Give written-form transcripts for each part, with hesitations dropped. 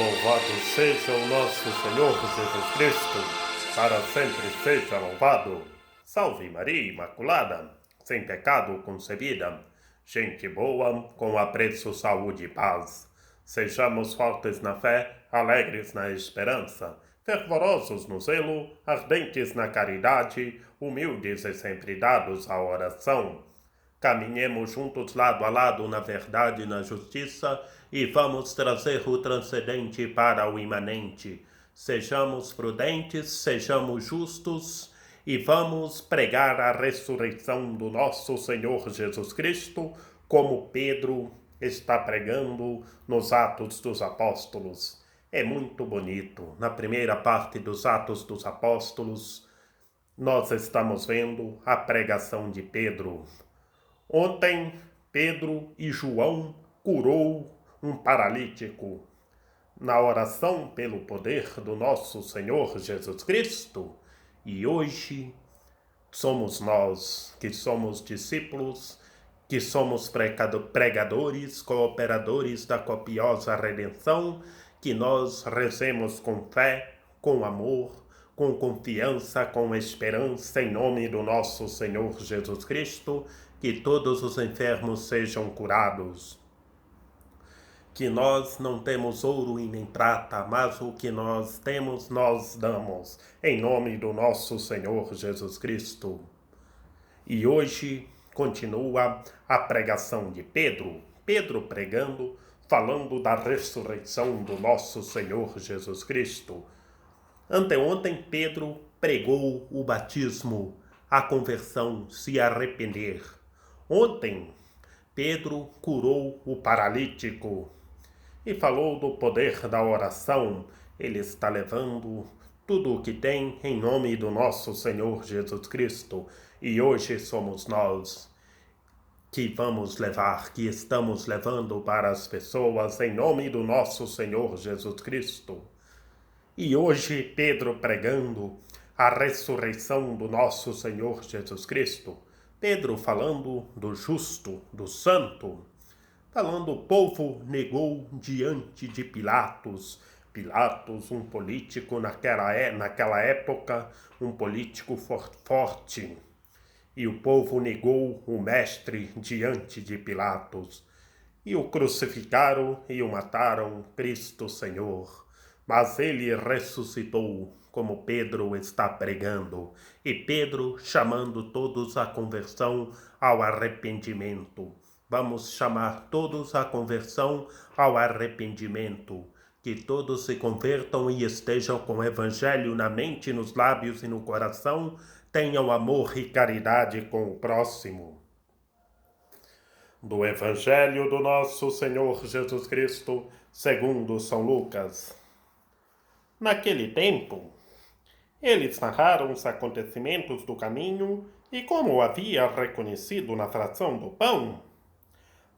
Louvado seja o nosso Senhor Jesus Cristo, para sempre seja louvado. Salve Maria Imaculada, sem pecado concebida, gente boa, com apreço, saúde e paz. Sejamos fortes na fé, alegres na esperança, fervorosos no zelo, ardentes na caridade, humildes e sempre dados à oração. Caminhemos juntos lado a lado na verdade e na justiça e vamos trazer o transcendente para o imanente. Sejamos prudentes, sejamos justos e vamos pregar a ressurreição do nosso Senhor Jesus Cristo, como Pedro está pregando nos Atos dos Apóstolos. É muito bonito. Na primeira parte dos Atos dos Apóstolos, nós estamos vendo a pregação de Pedro. Ontem, Pedro e João curou um paralítico. Na oração pelo poder do nosso Senhor Jesus Cristo. E hoje somos nós, que somos discípulos, que somos pregadores, cooperadores da copiosa redenção, que nós rezemos com fé, com amor, com confiança, com esperança, em nome do nosso Senhor Jesus Cristo, que todos os enfermos sejam curados. Que nós não temos ouro e nem prata, mas o que nós temos, nós damos, em nome do nosso Senhor Jesus Cristo. E hoje continua a pregação de Pedro. Pedro pregando, falando da ressurreição do nosso Senhor Jesus Cristo. Anteontem, Pedro pregou o batismo, a conversão, se arrepender. Ontem, Pedro curou o paralítico e falou do poder da oração. Ele está levando tudo o que tem em nome do nosso Senhor Jesus Cristo. E hoje somos nós que vamos levar, que estamos levando para as pessoas em nome do nosso Senhor Jesus Cristo. E hoje Pedro pregando a ressurreição do nosso Senhor Jesus Cristo. Pedro falando do justo, do santo, falando o povo negou diante de Pilatos. Pilatos, um político naquela época, um político forte. E o povo negou o mestre diante de Pilatos. E o crucificaram e o mataram, Cristo Senhor. Mas ele ressuscitou, como Pedro está pregando, e Pedro chamando todos à conversão, ao arrependimento. Vamos chamar todos à conversão, ao arrependimento. Que todos se convertam e estejam com o Evangelho na mente, nos lábios e no coração, tenham amor e caridade com o próximo. Do Evangelho do nosso Senhor Jesus Cristo, segundo São Lucas. Naquele tempo, eles narraram os acontecimentos do caminho e como havia reconhecido na fração do pão.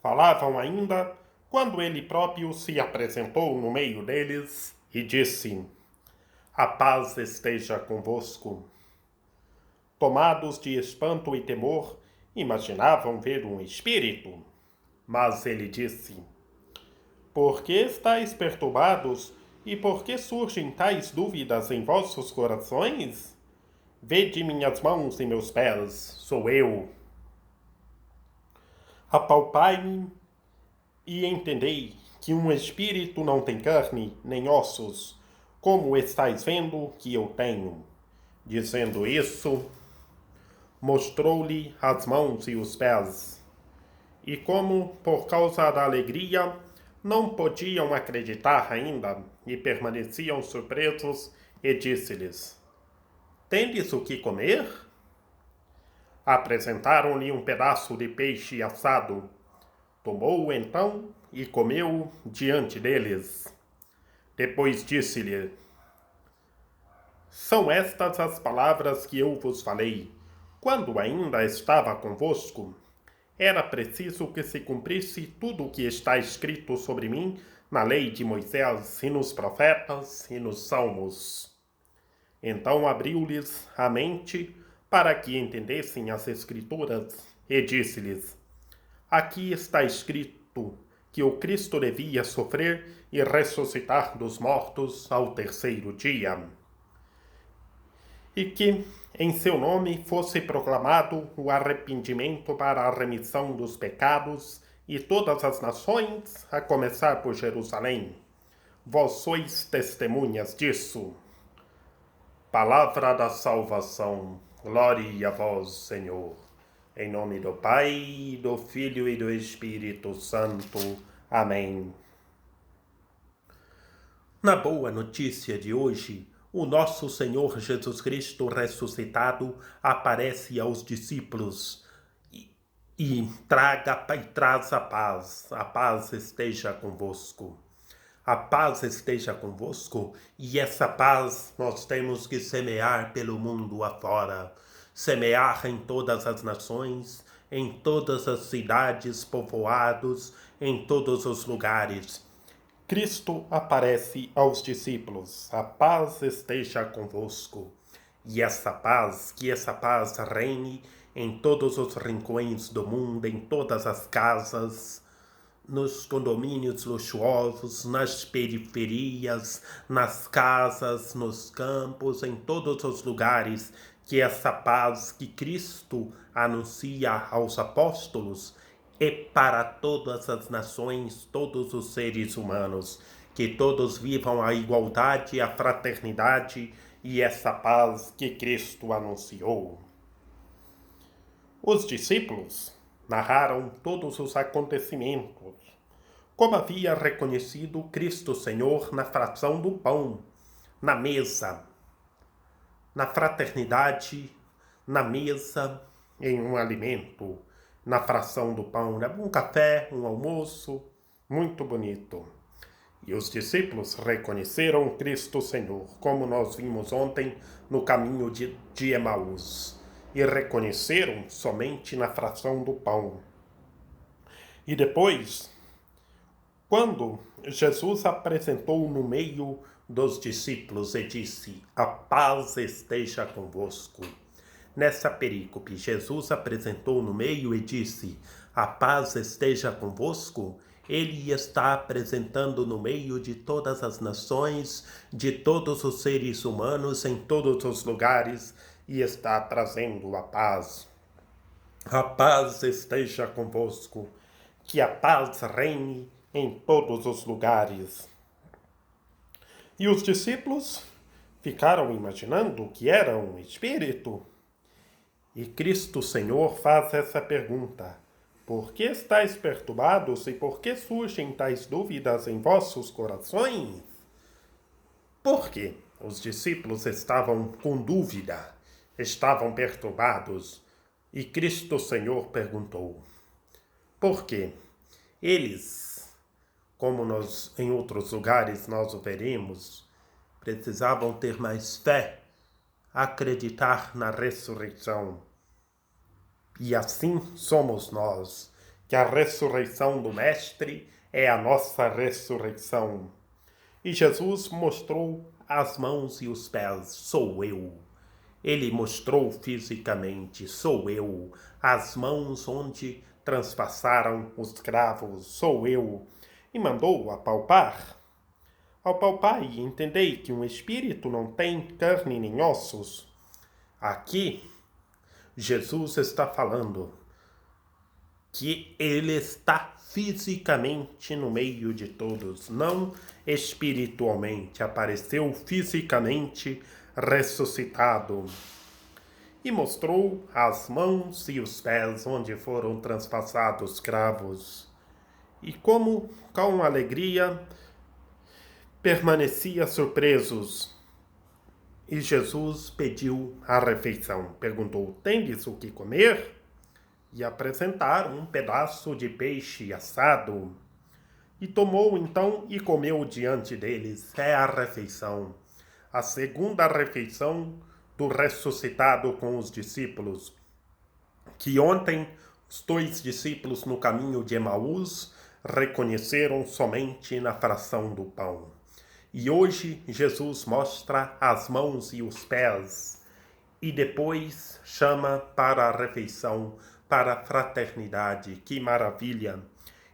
Falavam ainda quando ele próprio se apresentou no meio deles e disse: A paz esteja convosco. Tomados de espanto e temor, imaginavam ver um espírito. Mas ele disse: Por que estáis perturbados e por que surgem tais dúvidas em vossos corações? Vede minhas mãos e meus pés, sou eu. Apalpai-me e entendei que um espírito não tem carne nem ossos, como estáis vendo que eu tenho. Dizendo isso, mostrou-lhe as mãos e os pés. E como, por causa da alegria, não podiam acreditar ainda e permaneciam surpresos, e disse-lhes: Tendes o que comer? Apresentaram-lhe um pedaço de peixe assado. Tomou-o então e comeu diante deles. Depois disse-lhe: São estas as palavras que eu vos falei, quando ainda estava convosco. Era preciso que se cumprisse tudo o que está escrito sobre mim na lei de Moisés e nos profetas e nos salmos. Então abriu-lhes a mente para que entendessem as escrituras e disse-lhes: Aqui está escrito que o Cristo devia sofrer e ressuscitar dos mortos ao terceiro dia, e que em seu nome fosse proclamado o arrependimento para a remissão dos pecados e todas as nações, a começar por Jerusalém. Vós sois testemunhas disso. Palavra da salvação. Glória a vós, Senhor. Em nome do Pai, do Filho e do Espírito Santo. Amém. Na boa notícia de hoje, o nosso Senhor Jesus Cristo ressuscitado aparece aos discípulos e traz a paz. A paz esteja convosco. A paz esteja convosco, e essa paz nós temos que semear pelo mundo afora. Semear em todas as nações, em todas as cidades, povoados, em todos os lugares. Cristo aparece aos discípulos. A paz esteja convosco. E que essa paz reine em todos os rincões do mundo, em todas as casas, nos condomínios luxuosos, nas periferias, nas casas, nos campos, em todos os lugares, que essa paz que Cristo anuncia aos apóstolos é para todas as nações, todos os seres humanos, que todos vivam a igualdade, a fraternidade e essa paz que Cristo anunciou. Os discípulos narraram todos os acontecimentos, como havia reconhecido Cristo Senhor na fração do pão, na mesa, na fraternidade, na mesa, em um alimento, na fração do pão, um café, um almoço, muito bonito. E os discípulos reconheceram Cristo Senhor, como nós vimos ontem no caminho de Emaús, e reconheceram somente na fração do pão. E depois, quando Jesus apresentou no meio dos discípulos e disse: a paz esteja convosco. Nessa perícope, Jesus apresentou no meio e disse: a paz esteja convosco. Ele está apresentando no meio de todas as nações, de todos os seres humanos, em todos os lugares, e está trazendo a paz. A paz esteja convosco, que a paz reine em todos os lugares. E os discípulos ficaram imaginando que era um espírito. E Cristo Senhor faz essa pergunta: por que estáis perturbados e por que surgem tais dúvidas em vossos corações? Por quê? Os discípulos estavam com dúvida, estavam perturbados, e Cristo Senhor perguntou: por quê? Eles, como nós em outros lugares nós o veremos, precisavam ter mais fé, acreditar na ressurreição. E assim somos nós, que a ressurreição do Mestre é a nossa ressurreição. E Jesus mostrou as mãos e os pés: sou eu. Ele mostrou fisicamente: sou eu. As mãos onde transpassaram os cravos: sou eu. E mandou apalpar. Ao palpar e entendei que um espírito não tem carne nem ossos. Aqui, Jesus está falando que ele está fisicamente no meio de todos, não espiritualmente. Apareceu fisicamente ressuscitado e mostrou as mãos e os pés onde foram transpassados cravos. E como, com alegria, permanecia surpresos. E Jesus pediu a refeição. Perguntou: tendes o que comer? E apresentaram um pedaço de peixe assado. E tomou então e comeu diante deles. É a refeição. A segunda refeição do ressuscitado com os discípulos. Que ontem os 2 discípulos no caminho de Emaús reconheceram somente na fração do pão. E hoje Jesus mostra as mãos e os pés e depois chama para a refeição, para a fraternidade. Que maravilha!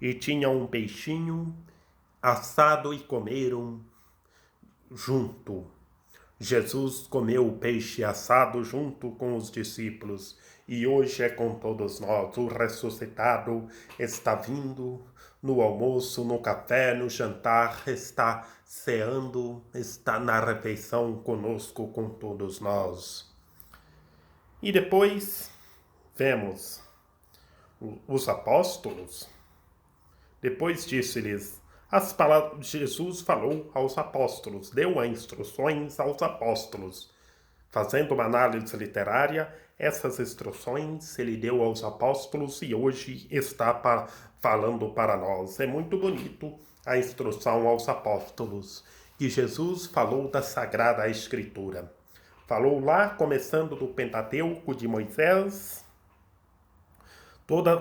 e tinha um peixinho assado e comeram junto. Jesus comeu o peixe assado junto com os discípulos e hoje é com todos nós. O ressuscitado está vindo no almoço, no café, no jantar, está ceando, está na refeição conosco, com todos nós. E depois vemos os apóstolos. Depois disse-lhes as palavras. Jesus falou aos apóstolos, deu as instruções aos apóstolos. Fazendo uma análise literária, essas instruções ele deu aos apóstolos e hoje está falando para nós. É muito bonito a instrução aos apóstolos, que Jesus falou da Sagrada Escritura. Falou lá, começando do Pentateuco de Moisés,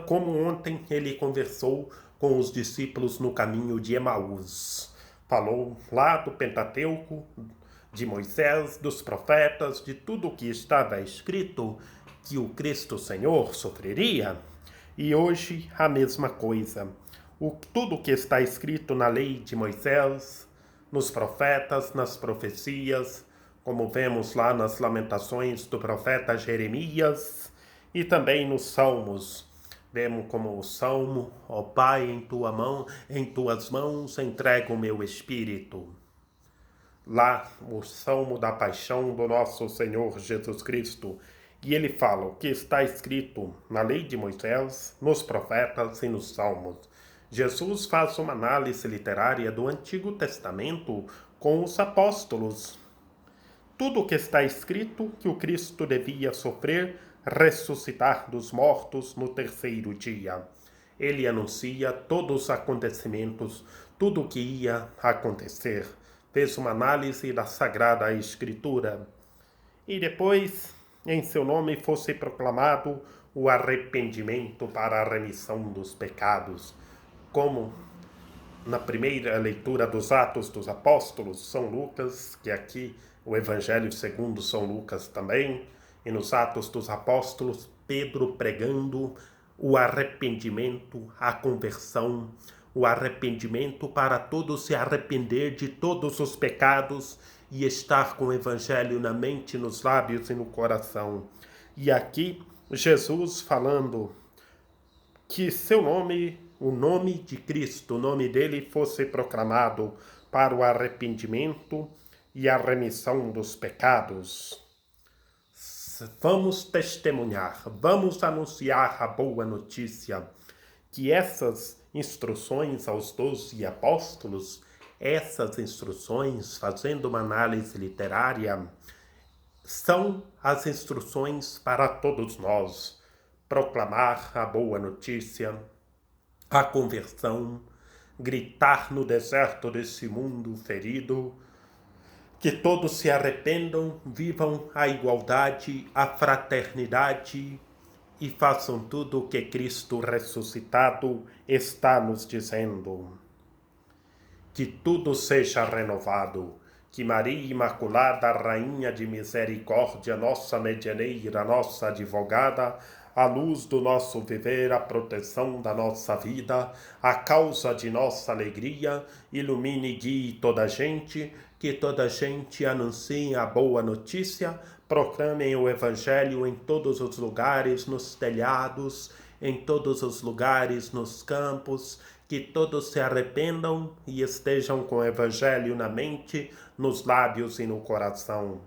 como ontem ele conversou com os discípulos no caminho de Emaús. Falou lá do Pentateuco, de Moisés, dos profetas, de tudo o que estava escrito que o Cristo Senhor sofreria. E hoje a mesma coisa. Tudo que está escrito na lei de Moisés, nos profetas, nas profecias, como vemos lá nas lamentações do profeta Jeremias e também nos salmos. Vemos como o salmo, ó Pai, em tuas mãos entrego o meu espírito. Lá, o salmo da paixão do nosso Senhor Jesus Cristo. E ele fala o que está escrito na lei de Moisés, nos profetas e nos salmos. Jesus faz uma análise literária do Antigo Testamento com os apóstolos. Tudo o que está escrito que o Cristo devia sofrer, ressuscitar dos mortos no terceiro dia. Ele anuncia todos os acontecimentos, tudo o que ia acontecer. Fez uma análise da Sagrada Escritura. E depois, em seu nome fosse proclamado o arrependimento para a remissão dos pecados. Como na primeira leitura dos Atos dos Apóstolos, São Lucas, que aqui o Evangelho segundo São Lucas também, e nos Atos dos Apóstolos, Pedro pregando o arrependimento, a conversão, o arrependimento para todos se arrepender de todos os pecados e estar com o Evangelho na mente, nos lábios e no coração. E aqui, Jesus falando que seu nome, o nome de Cristo, o nome dele fosse proclamado para o arrependimento e a remissão dos pecados. Vamos testemunhar, vamos anunciar a boa notícia, que essas instruções aos 12 apóstolos, essas instruções, fazendo uma análise literária, são as instruções para todos nós. Proclamar a boa notícia, a conversão, gritar no deserto desse mundo ferido, que todos se arrependam, vivam a igualdade, a fraternidade e façam tudo o que Cristo ressuscitado está nos dizendo. Que tudo seja renovado, que Maria Imaculada, Rainha de Misericórdia, nossa medianeira, nossa advogada, a luz do nosso viver, a proteção da nossa vida, a causa de nossa alegria, ilumine e guie toda a gente, que toda a gente anuncie a boa notícia, proclamem o Evangelho em todos os lugares, nos telhados, em todos os lugares, nos campos, que todos se arrependam e estejam com o Evangelho na mente, nos lábios e no coração.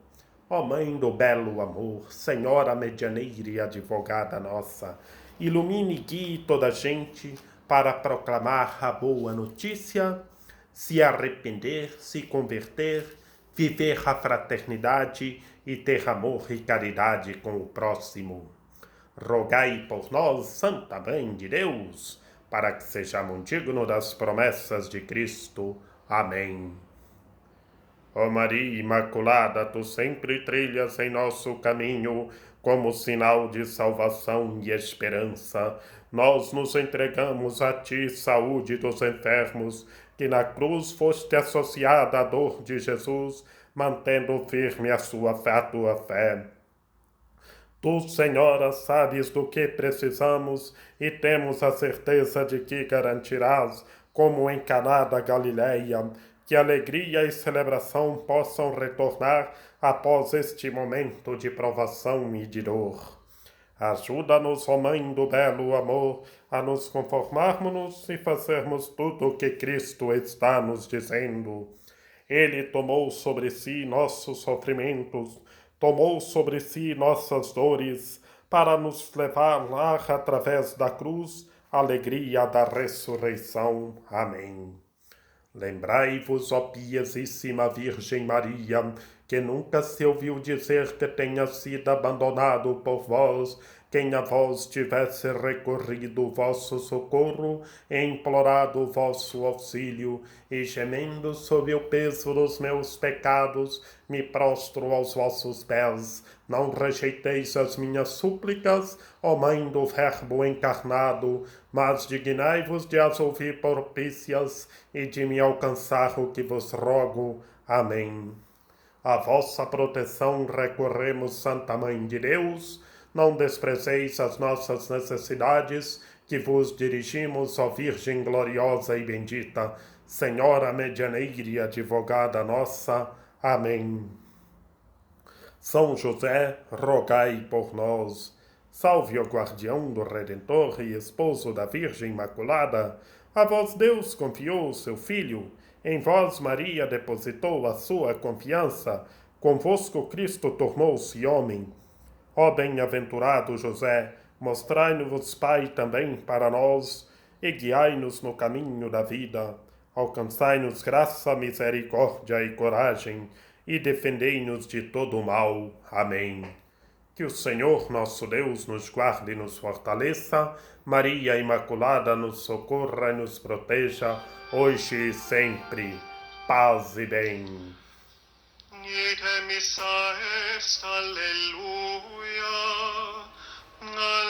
Ó Mãe do belo amor, Senhora medianeira e advogada nossa, ilumine e guie toda a gente para proclamar a boa notícia, se arrepender, se converter, viver a fraternidade e ter amor e caridade com o próximo. Rogai por nós, Santa Mãe de Deus, para que sejamos dignos das promessas de Cristo. Amém. Ó Maria Imaculada, tu sempre trilhas em nosso caminho como sinal de salvação e esperança. Nós nos entregamos a ti, saúde dos enfermos, que na cruz foste associada à dor de Jesus, mantendo firme a tua fé. Tu, Senhora, sabes do que precisamos e temos a certeza de que garantirás, como em Caná da Galileia, que alegria e celebração possam retornar após este momento de provação e de dor. Ajuda-nos, ó Mãe do belo amor, a nos conformarmos e fazermos tudo o que Cristo está nos dizendo. Ele tomou sobre si nossos sofrimentos, tomou sobre si nossas dores, para nos levar lá, através da cruz, a alegria da ressurreição. Amém. Lembrai-vos, ó piedosíssima Virgem Maria, que nunca se ouviu dizer que tenha sido abandonado por vós, quem a vós tivesse recorrido o vosso socorro e implorado o vosso auxílio, e gemendo sob o peso dos meus pecados, me prostro aos vossos pés. Não rejeiteis as minhas súplicas, ó Mãe do Verbo encarnado, mas dignai-vos de as ouvir propícias e de me alcançar o que vos rogo. Amém. A vossa proteção recorremos, Santa Mãe de Deus. Não desprezeis as nossas necessidades, que vos dirigimos, ó Virgem gloriosa e bendita, Senhora medianeira e advogada nossa. Amém. São José, rogai por nós. Salve o guardião do Redentor e esposo da Virgem Imaculada. A vós Deus confiou o seu Filho. Em vós Maria depositou a sua confiança. Convosco Cristo tornou-se homem. Ó bem-aventurado José, mostrai-nos, Pai, também para nós, e guiai-nos no caminho da vida. Alcançai-nos graça, misericórdia e coragem, e defendei-nos de todo o mal. Amém. Que o Senhor nosso Deus nos guarde e nos fortaleça, Maria Imaculada nos socorra e nos proteja, hoje e sempre. Paz e bem. Missa est, Alleluia, Alleluia.